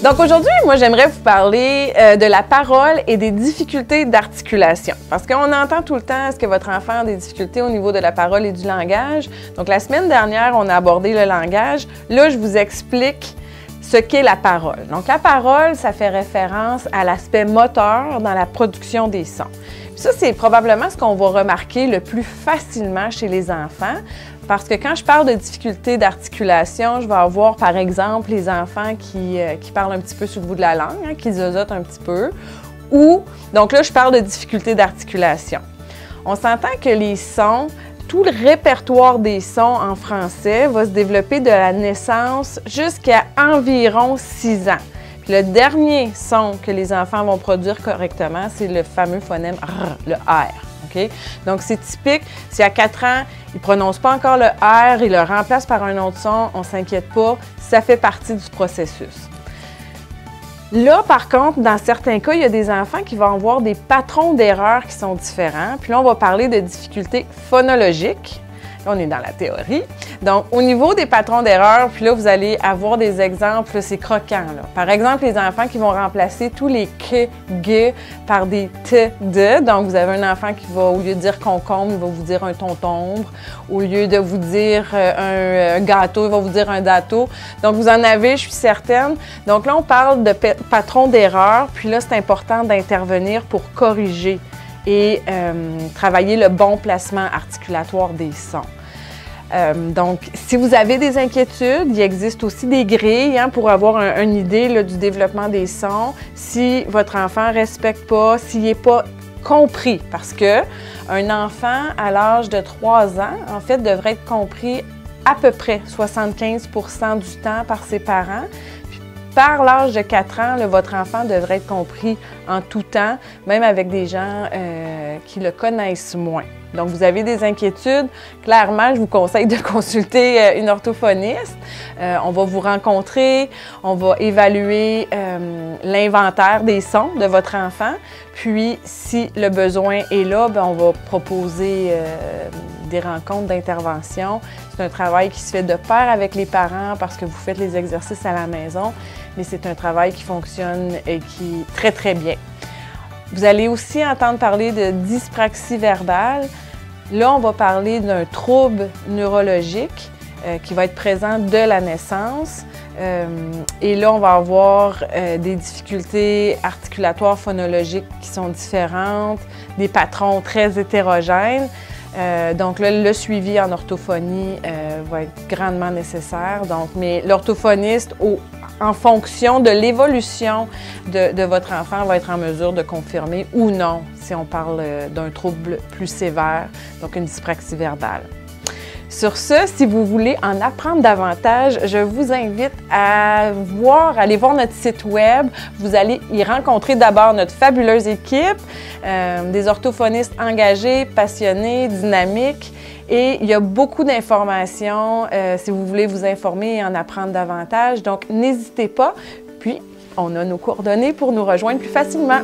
Donc aujourd'hui, moi, j'aimerais vous parler de la parole et des difficultés d'articulation. Parce qu'on entend tout le temps, est-ce que votre enfant a des difficultés au niveau de la parole et du langage? Donc la semaine dernière, on a abordé le langage. Là, je vous explique ce qu'est la parole. Donc la parole, ça fait référence à l'aspect moteur dans la production des sons. Puis ça, c'est probablement ce qu'on va remarquer le plus facilement chez les enfants. Parce que quand je parle de difficultés d'articulation, je vais avoir, par exemple, les enfants qui parlent un petit peu sur le bout de la langue, qui zozotent un petit peu, ou, donc là, je parle de difficultés d'articulation. On s'entend que les sons, tout le répertoire des sons en français va se développer de la naissance jusqu'à environ 6 ans. Puis le dernier son que les enfants vont produire correctement, c'est le fameux phonème R, le R. Okay? Donc, c'est typique. Si à 4 ans, ils ne prononcent pas encore le R, ils le remplacent par un autre son, on ne s'inquiète pas, ça fait partie du processus. Là, par contre, dans certains cas, il y a des enfants qui vont avoir des patrons d'erreurs qui sont différents. Puis là, on va parler de difficultés phonologiques. Là, on est dans la théorie. Donc, au niveau des patrons d'erreur, puis là, vous allez avoir des exemples, c'est croquant. Là. Par exemple, les enfants qui vont remplacer tous les que, g par des t, de. Donc, vous avez un enfant qui va, au lieu de dire concombre, il va vous dire un tontombre. Au lieu de vous dire un gâteau, il va vous dire un dato. Donc, vous en avez, je suis certaine. Donc là, on parle de patrons d'erreur. Puis là, c'est important d'intervenir pour corriger et travailler le bon placement articulatoire des sons. Donc, si vous avez des inquiétudes, il existe aussi des grilles pour avoir une idée là, du développement des sons. Si votre enfant ne respecte pas, s'il n'est pas compris, parce qu'un enfant à l'âge de 3 ans, en fait, devrait être compris à peu près 75% du temps par ses parents. Par l'âge de 4 ans, là, votre enfant devrait être compris en tout temps, même avec des gens qui le connaissent moins. Donc, vous avez des inquiétudes, clairement, je vous conseille de consulter une orthophoniste. On va vous rencontrer, on va évaluer l'inventaire des sons de votre enfant. Puis, si le besoin est là, bien, on va proposer des rencontres d'intervention. C'est un travail qui se fait de pair avec les parents parce que vous faites les exercices à la maison, mais c'est un travail qui fonctionne et qui est très, très bien. Vous allez aussi entendre parler de dyspraxie verbale. Là, on va parler d'un trouble neurologique qui va être présent de la naissance. Et là, on va avoir des difficultés articulatoires phonologiques qui sont différentes, des patrons très hétérogènes. Donc là, le suivi en orthophonie va être grandement nécessaire. Donc, mais l'orthophoniste, en fonction de l'évolution de votre enfant, va être en mesure de confirmer ou non si on parle d'un trouble plus sévère, donc une dyspraxie verbale. Sur ce, si vous voulez en apprendre davantage, je vous invite à aller voir notre site web. Vous allez y rencontrer d'abord notre fabuleuse équipe, des orthophonistes engagés, passionnés, dynamiques. Et il y a beaucoup d'informations si vous voulez vous informer et en apprendre davantage. Donc, n'hésitez pas. Puis, on a nos coordonnées pour nous rejoindre plus facilement.